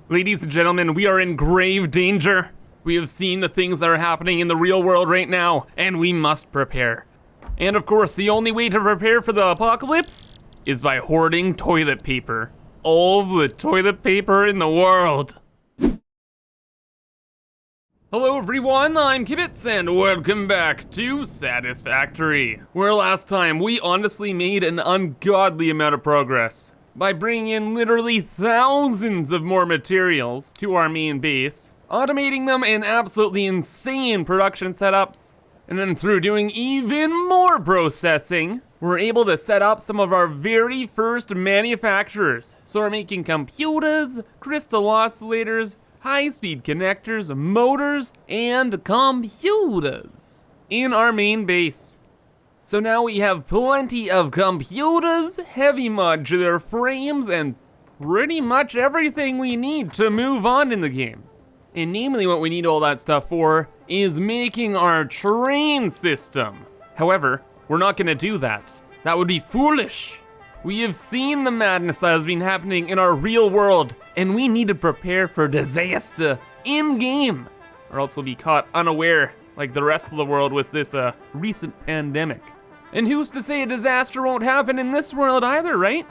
Ladies and gentlemen, we are in grave danger. We have seen the things that are happening in the real world right now, and we must prepare. And of course, the only way to prepare for the apocalypse is by hoarding toilet paper. All the toilet paper in the world. Hello everyone, I'm Kibitz, and welcome back to Satisfactory, where last time we honestly made an ungodly amount of progress by bringing in literally thousands of more materials to our main base, automating them in absolutely insane production setups, and then through doing even more processing, we're able to set up some of our very first manufacturers. So we're making computers, crystal oscillators, high-speed connectors, motors, and computers in our main base. So now we have plenty of computers, heavy modular frames, and pretty much everything we need to move on in the game. And namely what we need all that stuff for is making our train system. However, we're not gonna do that. That would be foolish. We have seen the madness that has been happening in our real world, and we need to prepare for disaster in-game, or else we'll be caught unaware like the rest of the world with this recent pandemic. And who's to say a disaster won't happen in this world either, right?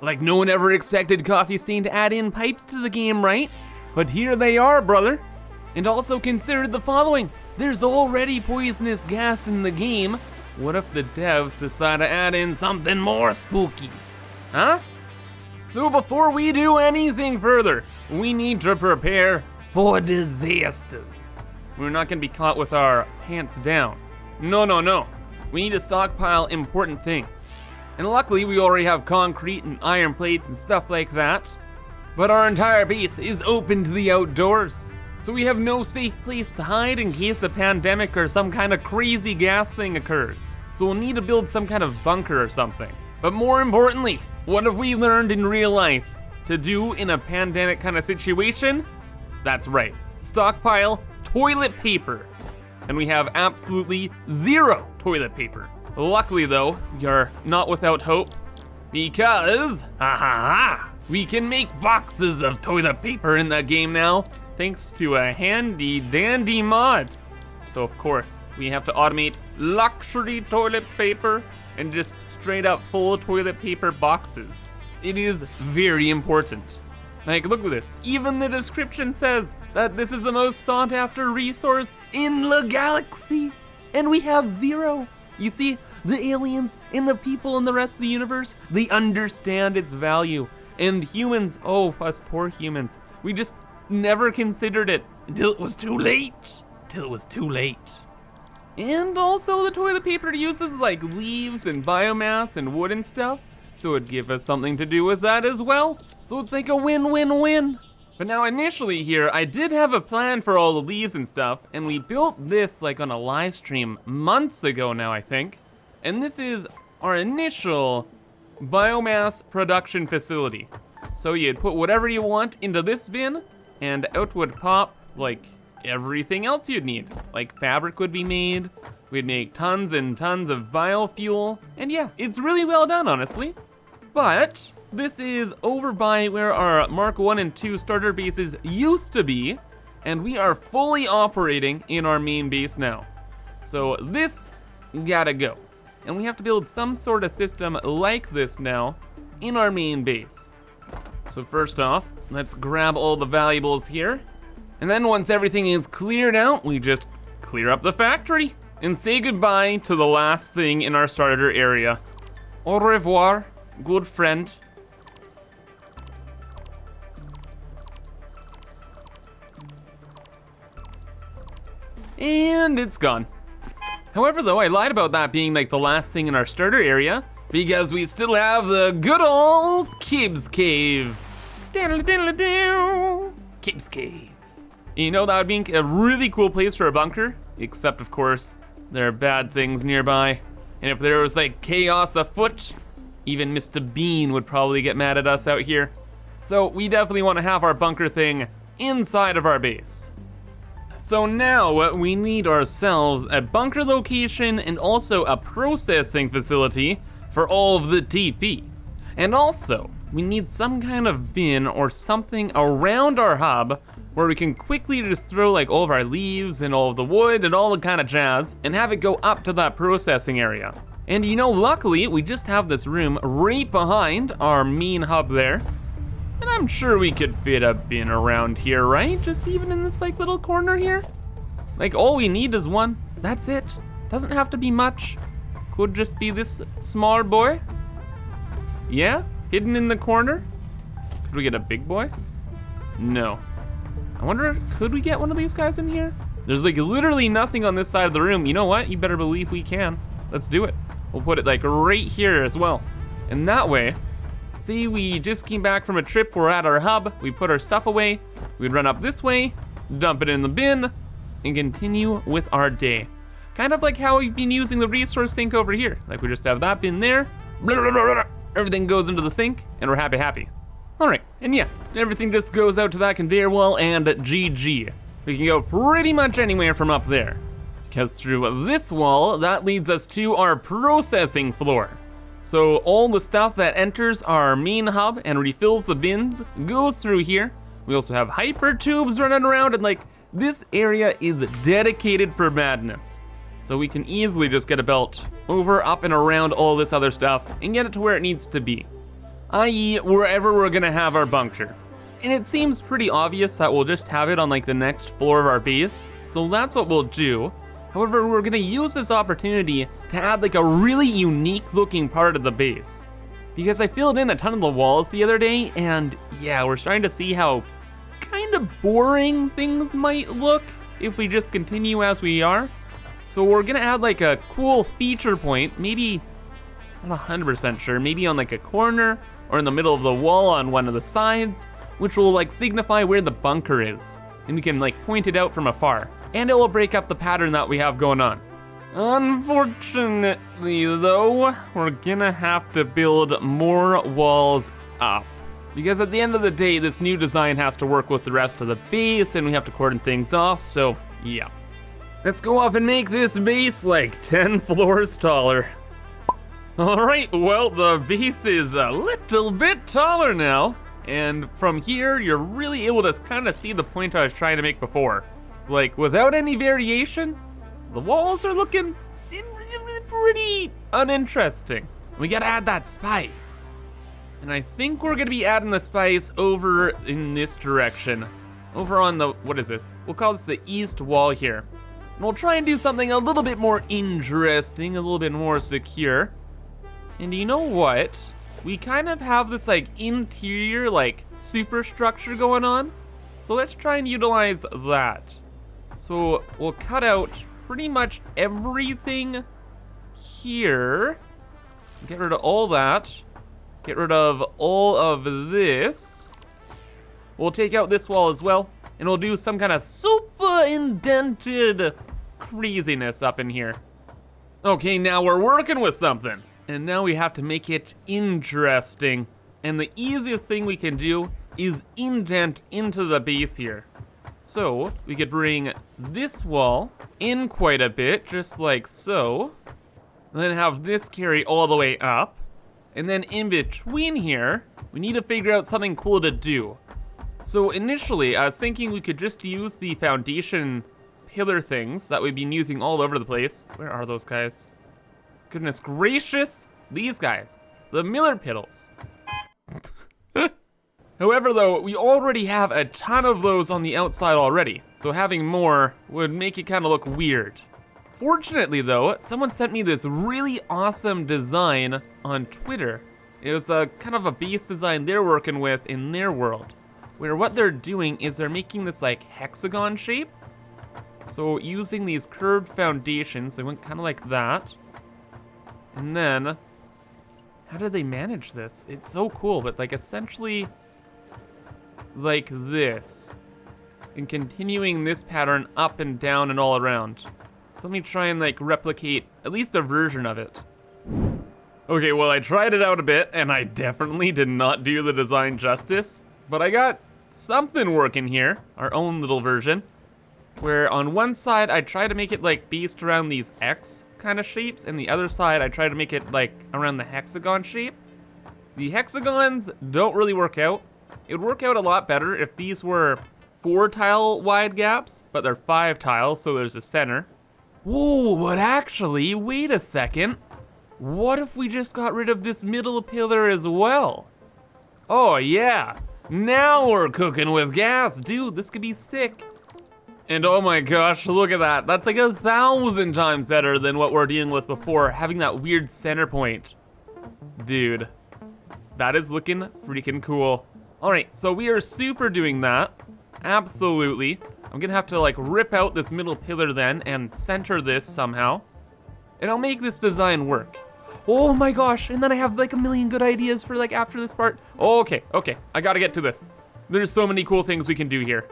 Like no one ever expected Coffee Stain to add in pipes to the game, right? But here they are, brother. And also consider the following. There's already poisonous gas in the game. What if the devs decide to add in something more spooky? Huh? So before we do anything further, we need to prepare for disasters. We're not gonna be caught with our pants down. No. We need to stockpile important things. And luckily we already have concrete and iron plates and stuff like that. But our entire base is open to the outdoors. So we have no safe place to hide in case a pandemic or some kind of crazy gas thing occurs. So we'll need to build some kind of bunker or something. But more importantly, what have we learned in real life to do in a pandemic kind of situation? That's right, stockpile toilet paper. And we have absolutely zero toilet paper. Luckily though, we are not without hope because, we can make boxes of toilet paper in the game now, thanks to a handy dandy mod. So of course, we have to automate luxury toilet paper and just straight up full toilet paper boxes. It is very important. Like, look at this. Even the description says that this is the most sought after resource in the galaxy. And we have zero. You see, the aliens and the people in the rest of the universe, they understand its value. And humans, oh, us poor humans, we just never considered it until it was too late. And also the toilet paper uses like leaves and biomass and wood and stuff. So it'd give us something to do with that as well. So it's like a win-win-win. But now initially here, I did have a plan for all the leaves and stuff, and we built this like on a live stream months ago now, I think. And this is our initial biomass production facility. So you'd put whatever you want into this bin, and out would pop like everything else you'd need. Like fabric would be made, we'd make tons and tons of biofuel, and yeah, it's really well done, honestly. But this is over by where our Mark 1 and 2 starter bases used to be, and we are fully operating in our main base now. So this gotta go. And we have to build some sort of system like this now in our main base. So first off, let's grab all the valuables here. And then once everything is cleared out, we just clear up the factory and say goodbye to the last thing in our starter area. Au revoir, good friend. And it's gone. However though, I lied about that being like the last thing in our starter area because we still have the good old Kibitz cave. Kibitz cave. You know, that would be a really cool place for a bunker, except of course, there are bad things nearby. And if there was like chaos afoot, even Mr. Bean would probably get mad at us out here. So we definitely want to have our bunker thing inside of our base. So now we need ourselves a bunker location and also a processing facility for all of the TP. And also, we need some kind of bin or something around our hub where we can quickly just throw like all of our leaves and all of the wood and all the kind of jazz and have it go up to that processing area. And you know, luckily we just have this room right behind our main hub there. And I'm sure we could fit a bin around here, right? Just even in this like little corner here. Like all we need is one, that's it. Doesn't have to be much. Could just be this small boy. Yeah, hidden in the corner. Could we get a big boy? No. I wonder, could we get one of these guys in here? There's like literally nothing on this side of the room. You know what? You better believe we can. Let's do it. We'll put it like right here as well. And that way, see, we just came back from a trip, we're at our hub, we put our stuff away, we'd run up this way, dump it in the bin, and continue with our day. Kind of like how we've been using the resource sink over here. Like we just have that bin there, blah, blah, blah, blah, everything goes into the sink, and we're happy. All right, and yeah, everything just goes out to that conveyor wall and GG. We can go pretty much anywhere from up there. Because through this wall, that leads us to our processing floor. So all the stuff that enters our main hub and refills the bins goes through here. We also have hyper tubes running around, and like this area is dedicated for madness. So we can easily just get a belt over, up, and around all this other stuff and get it to where it needs to be. I.e. wherever we're gonna have our bunker. And it seems pretty obvious that we'll just have it on like the next floor of our base, so that's what we'll do. However, we're gonna use this opportunity to add like a really unique looking part of the base. Because I filled in a ton of the walls the other day, and yeah, we're starting to see how kind of boring things might look if we just continue as we are. So we're gonna add like a cool feature point, maybe, I'm not 100% sure, maybe on like a corner or in the middle of the wall on one of the sides, which will like signify where the bunker is. And we can like point it out from afar. And it will break up the pattern that we have going on. Unfortunately though, we're gonna have to build more walls up. Because at the end of the day, this new design has to work with the rest of the base and we have to cordon things off, so yeah. Let's go off and make this base like 10 floors taller. All right, well, the base is a little bit taller now. And from here, you're really able to kind of see the point I was trying to make before. Like, without any variation, the walls are looking pretty uninteresting. We gotta add that spice. And I think we're gonna be adding the spice over in this direction. Over on the, what is this? We'll call this the east wall here. And we'll try and do something a little bit more interesting, a little bit more secure. And you know what? We kind of have this like interior, like superstructure going on. So let's try and utilize that. So we'll cut out pretty much everything here. Get rid of all that. Get rid of all of this. We'll take out this wall as well. And we'll do some kind of super indented craziness up in here. Okay, now we're working with something. And now we have to make it interesting. And the easiest thing we can do is indent into the base here. So we could bring this wall in quite a bit, just like so. And then have this carry all the way up. And then in between here, we need to figure out something cool to do. So initially, I was thinking we could just use the foundation pillar things that we've been using all over the place. Where are those guys? Goodness gracious, these guys, the Miller Piddles. However though, we already have a ton of those on the outside already, so having more would make it kind of look weird. Fortunately though, someone sent me this really awesome design on Twitter. It was a kind of a base design they're working with in their world, where what they're doing is they're making this like hexagon shape. So using these curved foundations, they went kind of like that. And then, how did they manage this? It's so cool, but like essentially like this. And continuing this pattern up and down and all around. So let me try and like replicate at least a version of it. Okay, well I tried it out a bit and I definitely did not do the design justice, but I got something working here, our own little version, where on one side I try to make it like based around these X kind of shapes, and the other side I try to make it like around the hexagon shape. The hexagons don't really work out. It would work out a lot better if these were 4 tile wide gaps, but they're 5 tiles, so there's a center. Whoa, but actually, wait a second. What if we just got rid of this middle pillar as well? Oh yeah, now we're cooking with gas. Dude, this could be sick. And oh my gosh, look at that. That's like 1,000 times better than what we're dealing with before, having that weird center point. Dude, that is looking freaking cool. All right, so we are super doing that. Absolutely. I'm gonna have to like rip out this middle pillar then and center this somehow. And I'll make this design work. Oh my gosh, and then I have like a million good ideas for like after this part. Oh, okay, I gotta get to this. There's so many cool things we can do here.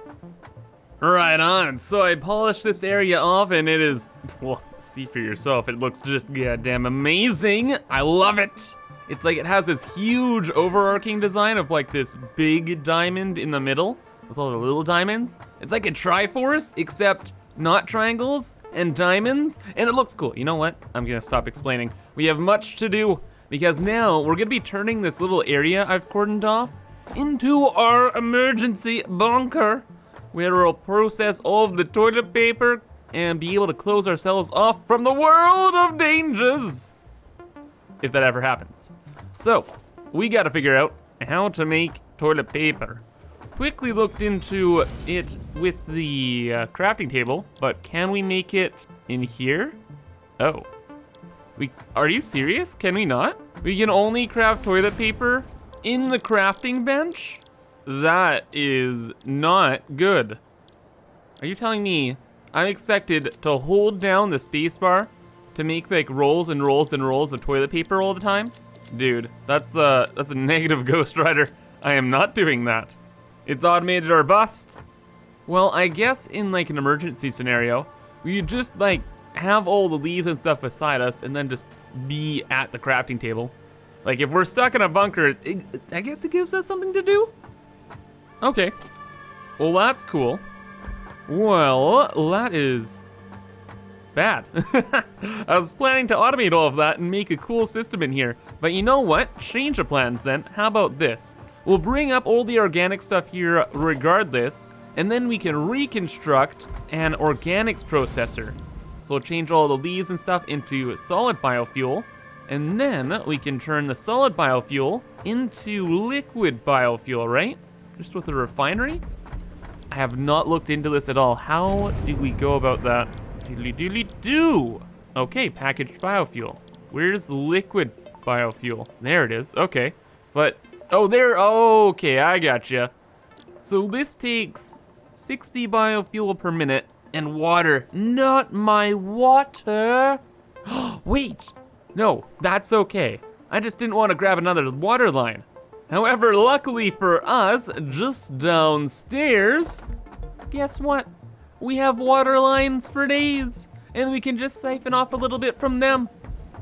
Right on, so I polished this area off and it is, well, see for yourself, it looks just goddamn amazing. I love it. It's like it has this huge overarching design of like this big diamond in the middle with all the little diamonds. It's like a Triforce, except not triangles and diamonds, and it looks cool. You know what? I'm gonna stop explaining. We have much to do because now we're gonna be turning this little area I've cordoned off into our emergency bunker, where we'll process all of the toilet paper and be able to close ourselves off from the world of dangers, if that ever happens. So, we gotta figure out how to make toilet paper. Quickly looked into it with the crafting table, but can we make it in here? Oh, are you serious? Can we not? We can only craft toilet paper in the crafting bench? That is not good. Are you telling me I'm expected to hold down the spacebar to make like rolls and rolls and rolls of toilet paper all the time? Dude, that's a negative Ghost Rider. I am not doing that. It's automated or bust. Well, I guess in like an emergency scenario, we just like have all the leaves and stuff beside us and then just be at the crafting table. Like if we're stuck in a bunker, I guess it gives us something to do. Okay, well that's cool. Well, that is bad. I was planning to automate all of that and make a cool system in here, but you know what? Change of plans then. How about this? We'll bring up all the organic stuff here regardless, and then we can reconstruct an organics processor. So we'll change all the leaves and stuff into solid biofuel, and then we can turn the solid biofuel into liquid biofuel, right? Just with a refinery? I have not looked into this at all. How do we go about that? Doodly-doodly-doo! Okay, packaged biofuel. Where's liquid biofuel? There it is, okay. But, oh there, oh, okay, I gotcha. So this takes 60 biofuel per minute and water. Not my water! Wait, no, that's okay. I just didn't want to grab another water line. However, luckily for us, just downstairs, guess what? We have water lines for days, and we can just siphon off a little bit from them.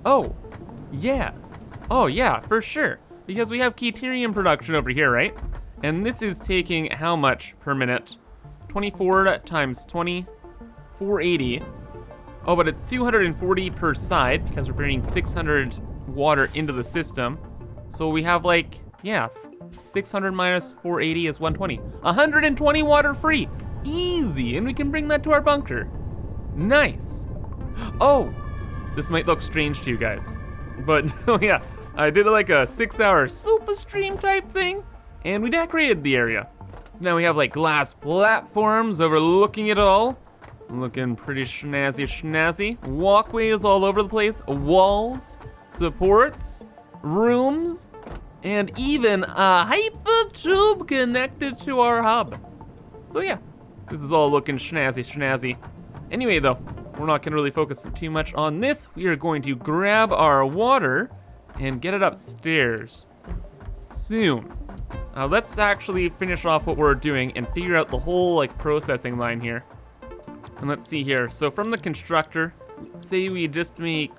Oh, yeah, for sure. Because we have Keterium production over here, right? And this is taking how much per minute? 24 times 20, 480. Oh, but it's 240 per side because we're bringing 600 water into the system. So we have like, yeah, 600 minus 480 is 120. 120 water free, easy, and we can bring that to our bunker. Nice. Oh, this might look strange to you guys, but oh yeah, I did like a 6-hour super stream type thing, and we decorated the area. So now we have like glass platforms overlooking it all. Looking pretty snazzy. Walkways all over the place, walls, supports, rooms, and even a hyper tube connected to our hub. So yeah, this is all looking snazzy. Anyway though, we're not gonna really focus too much on this. We are going to grab our water and get it upstairs soon. Let's actually finish off what we're doing and figure out the whole like processing line here. And let's see here, so from the constructor, say we just make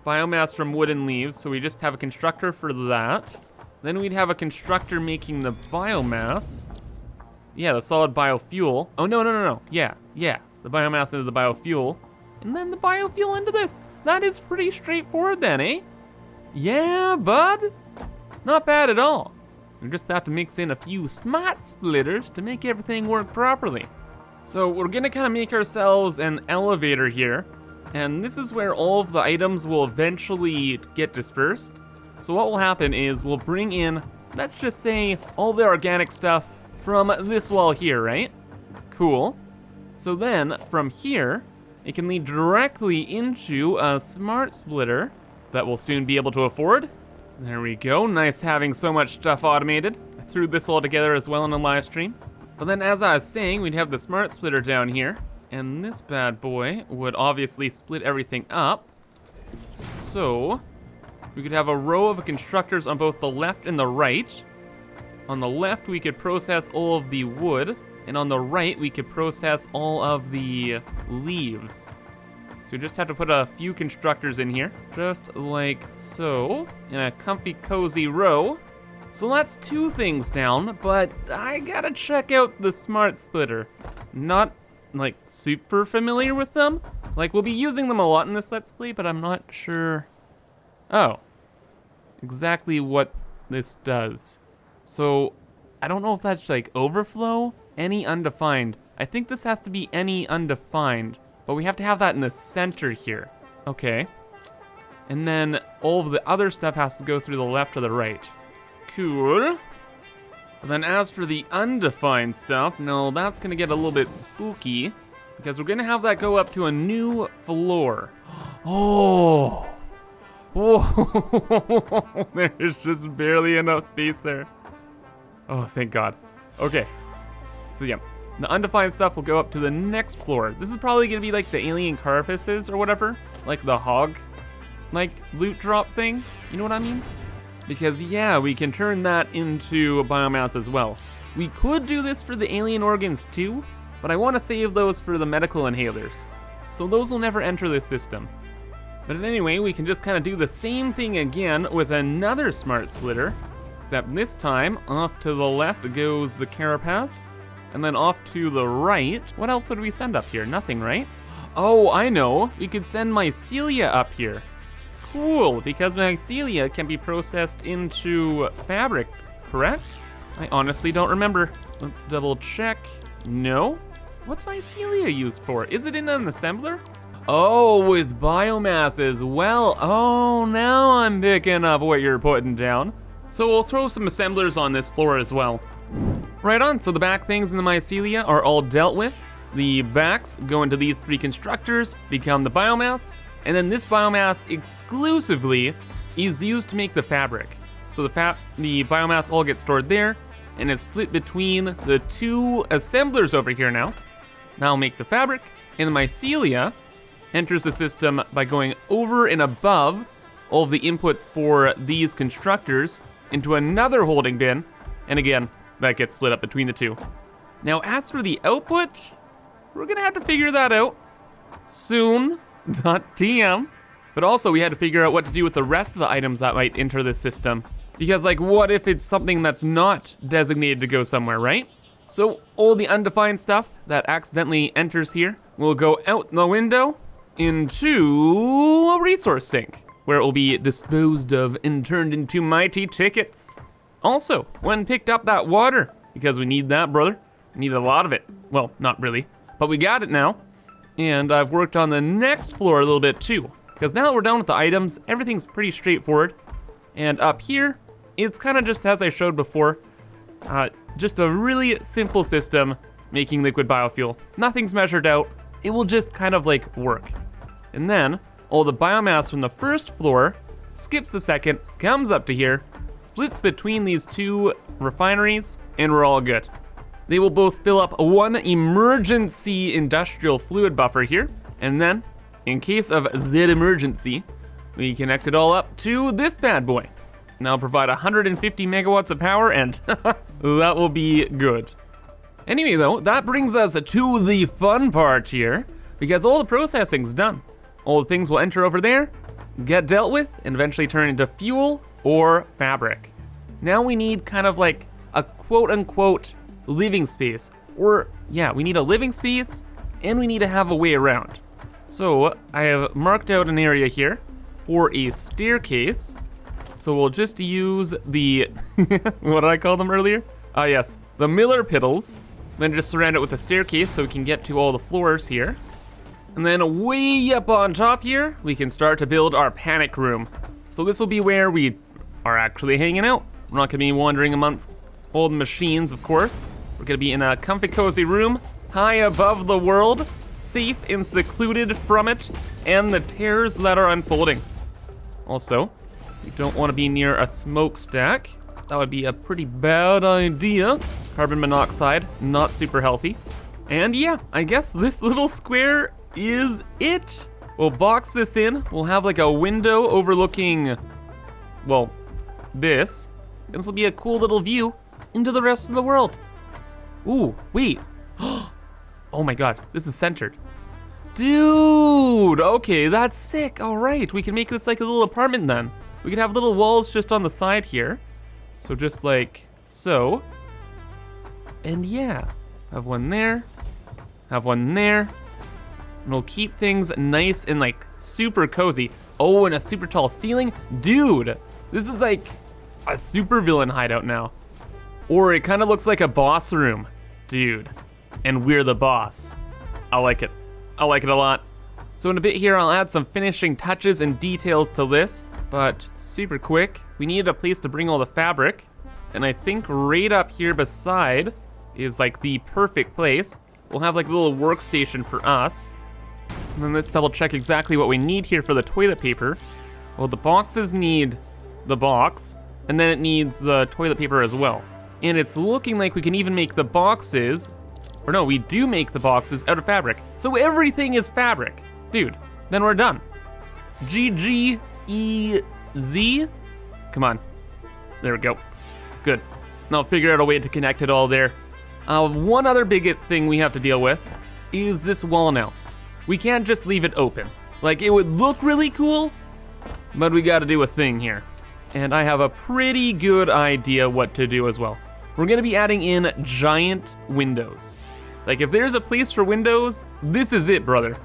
biomass from wood and leaves, so we just have a constructor for that. Then we'd have a constructor making the biomass. Yeah, the solid biofuel. Oh, no. Yeah, the biomass into the biofuel. And then the biofuel into this. That is pretty straightforward then, eh? Yeah, bud? Not bad at all. We just have to mix in a few smart splitters to make everything work properly. So we're gonna kind of make ourselves an elevator here, and this is where all of the items will eventually get dispersed. So what will happen is we'll bring in, let's just say, all the organic stuff from this wall here, right? Cool. So then from here, it can lead directly into a smart splitter that we'll soon be able to afford. There we go, nice having so much stuff automated. I threw this all together as well in a live stream. But then as I was saying, we'd have the smart splitter down here, and this bad boy would obviously split everything up. So we could have a row of constructors on both the left and the right. On the left, we could process all of the wood, and on the right, we could process all of the leaves. So we just have to put a few constructors in here, just like so, in a comfy, cozy row. So that's 2 things down, but I gotta check out the smart splitter. Not, like, super familiar with them. Like, we'll be using them a lot in this Let's Play, but I'm not sure. Oh, exactly what this does. So, I don't know if that's, like, overflow, any undefined. I think this has to be any undefined, but we have to have that in the center here. Okay. And then all of the other stuff has to go through the left or the right. Cool. And then as for the undefined stuff, no, that's gonna get a little bit spooky because we're gonna have that go up to a new floor. Oh. Whoa. There's just barely enough space there. Oh, thank God. Okay. So yeah, the undefined stuff will go up to the next floor. This is probably gonna be like the alien carapaces or whatever, like the hog, like loot drop thing. You know what I mean? Because yeah, we can turn that into a biomass as well. We could do this for the alien organs too, but I want to save those for the medical inhalers. So those will never enter this system. But anyway, we can just kind of do the same thing again with another smart splitter, except this time off to the left goes the carapace, and then off to the right. What else would we send up here? Nothing, right? Oh, I know. We could send mycelia up here. Cool, because mycelia can be processed into fabric, correct? I honestly don't remember. Let's double check. No? What's mycelia used for? Is it in an assembler? Oh, with biomass as well. Oh, now I'm picking up what you're putting down. So we'll throw some assemblers on this floor as well. Right on, so the back things in the mycelia are all dealt with. The backs go into these 3 constructors, become the biomass, and then this biomass exclusively is used to make the fabric. So the biomass all gets stored there, and it's split between the 2 assemblers over here now. Now make the fabric, and the mycelia enters the system by going over and above all of the inputs for these constructors into another holding bin, and again, that gets split up between the 2. Now as for the output, we're gonna have to figure that out soon. Not TM. But also we had to figure out what to do with the rest of the items that might enter this system. Because like, what if it's something that's not designated to go somewhere, right? So all the undefined stuff that accidentally enters here will go out the window into a resource sink, where it will be disposed of and turned into mighty tickets. Also, when picked up that water, because we need that, brother. We need a lot of it. Well, not really, but we got it now. And I've worked on the next floor a little bit too, because now that we're done with the items, everything's pretty straightforward. And up here, it's kind of just as I showed before, just a really simple system making liquid biofuel. Nothing's measured out, it will just kind of like work. And then, all the biomass from the first floor skips the second, comes up to here, splits between these 2 refineries, and we're all good. They will both fill up 1 emergency industrial fluid buffer here, and then, in case of Z emergency, we connect it all up to this bad boy. Now provide 150 megawatts of power, and that will be good. Anyway though, that brings us to the fun part here, because all the processing's done. All the things will enter over there, get dealt with, and eventually turn into fuel or fabric. Now we need kind of like a quote-unquote living space, or yeah, we need a living space and we need to have a way around. So I have marked out an area here for a staircase. So we'll just use the, what did I call them earlier? Ah yes, the Miller Piddles. Then just surround it with a staircase so we can get to all the floors here. And then way up on top here, we can start to build our panic room. So this will be where we are actually hanging out. We're not gonna be wandering amongst all the machines, of course. We're gonna be in a comfy, cozy room, high above the world, safe and secluded from it, and the terrors that are unfolding. Also, we don't wanna be near a smokestack. That would be a pretty bad idea. Carbon monoxide, not super healthy. And yeah, I guess this little square is it. We'll box this in. We'll have like a window overlooking, well, this. This will be a cool little view into the rest of the world. Ooh, wait. Oh my God, this is centered. Dude, okay, that's sick. All right, we can make this like a little apartment then. We could have little walls just on the side here. So just like so. And yeah, have one there, have one there. And we'll keep things nice and like super cozy. Oh, and a super tall ceiling. Dude, this is like a super villain hideout now. Or it kind of looks like a boss room, dude. And we're the boss. I like it. I like it a lot. So in a bit here, I'll add some finishing touches and details to this, but super quick. We needed a place to bring all the fabric. And I think right up here beside is like the perfect place. We'll have like a little workstation for us. And then let's double check exactly what we need here for the toilet paper. Well, the boxes need the box, and then it needs the toilet paper as well. And it's looking like we can even make the boxes, or no, we do make the boxes out of fabric. So everything is fabric. Dude, then we're done. GGEZ. Come on, there we go. Good, I'll figure out a way to connect it all there. One other big thing we have to deal with is this wall now. We can't just leave it open. Like, it would look really cool, but we gotta do a thing here. And I have a pretty good idea what to do as well. We're gonna be adding in giant windows. Like, if there's a place for windows, this is it, brother.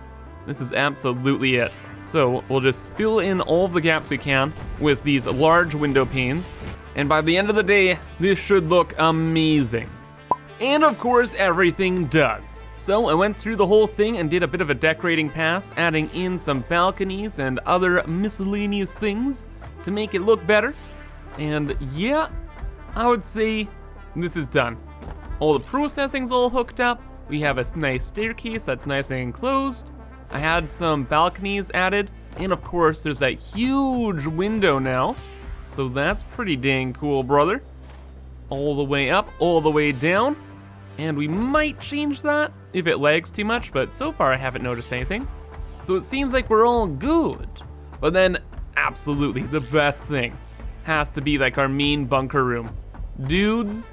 This is absolutely it. So we'll just fill in all of the gaps we can with these large window panes. And by the end of the day, this should look amazing. And of course, everything does. So I went through the whole thing and did a bit of a decorating pass, adding in some balconies and other miscellaneous things to make it look better. And yeah, I would say this is done. All the processing's all hooked up. We have a nice staircase that's nice and enclosed. I had some balconies added. And of course, there's that huge window now. So that's pretty dang cool, brother. All the way up, all the way down. And we might change that if it lags too much, but so far I haven't noticed anything. So it seems like we're all good. But then, absolutely, the best thing has to be like our main bunker room. Dudes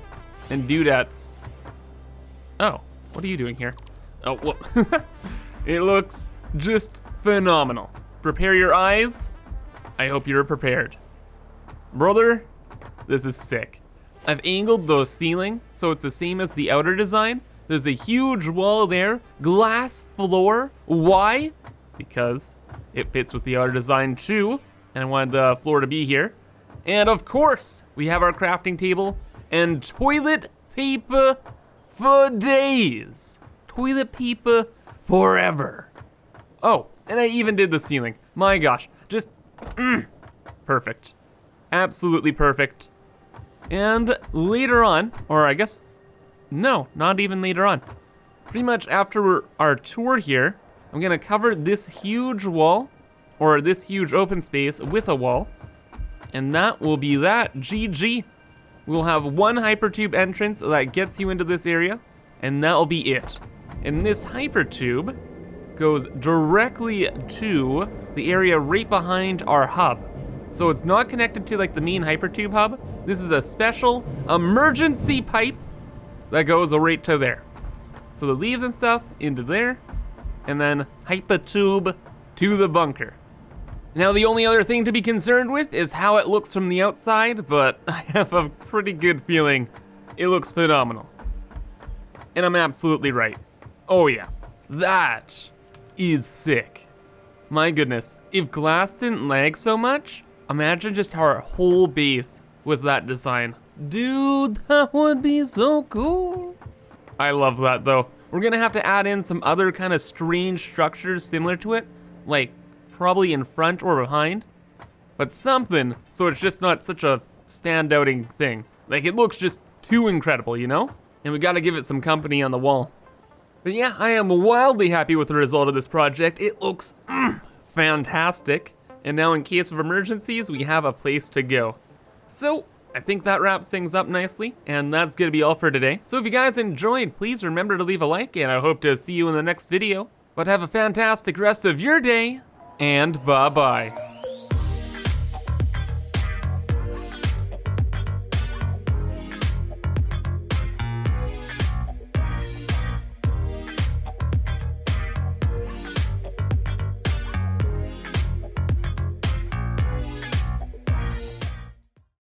and dudettes. Oh, what are you doing here? Oh, well, it looks just phenomenal. Prepare your eyes. I hope you're prepared. Brother, this is sick. I've angled the ceiling so it's the same as the outer design. There's a huge wall there, glass floor. Why? Because it fits with the outer design too, and I wanted the floor to be here. And of course, we have our crafting table and toilet paper for days. Toilet paper forever. Oh, and I even did the ceiling. My gosh, just perfect. Absolutely perfect. And later on, or I guess, no, not even later on. Pretty much after our tour here, I'm gonna cover this huge wall, or this huge open space with a wall. And that will be that, GG. We'll have one hypertube entrance that gets you into this area, and that'll be it. And this hypertube goes directly to the area right behind our hub. So it's not connected to like the main hypertube hub. This is a special emergency pipe that goes right to there. So the leaves and stuff into there, and then hypertube to the bunker. Now the only other thing to be concerned with is how it looks from the outside, but I have a pretty good feeling it looks phenomenal. And I'm absolutely right. Oh yeah, that is sick. My goodness, if glass didn't lag so much, Imagine just our whole base with that design. Dude, that would be so cool. I love that though. We're gonna have to add in some other kind of strange structures similar to it, like probably in front or behind, but something so it's just not such a standouting thing. Like it looks just too incredible, you know? And we gotta give it some company on the wall. But yeah, I am wildly happy with the result of this project. It looks fantastic. And now in case of emergencies, we have a place to go. So, I think that wraps things up nicely, and that's gonna be all for today. So if you guys enjoyed, please remember to leave a like, and I hope to see you in the next video. But have a fantastic rest of your day, and bye-bye.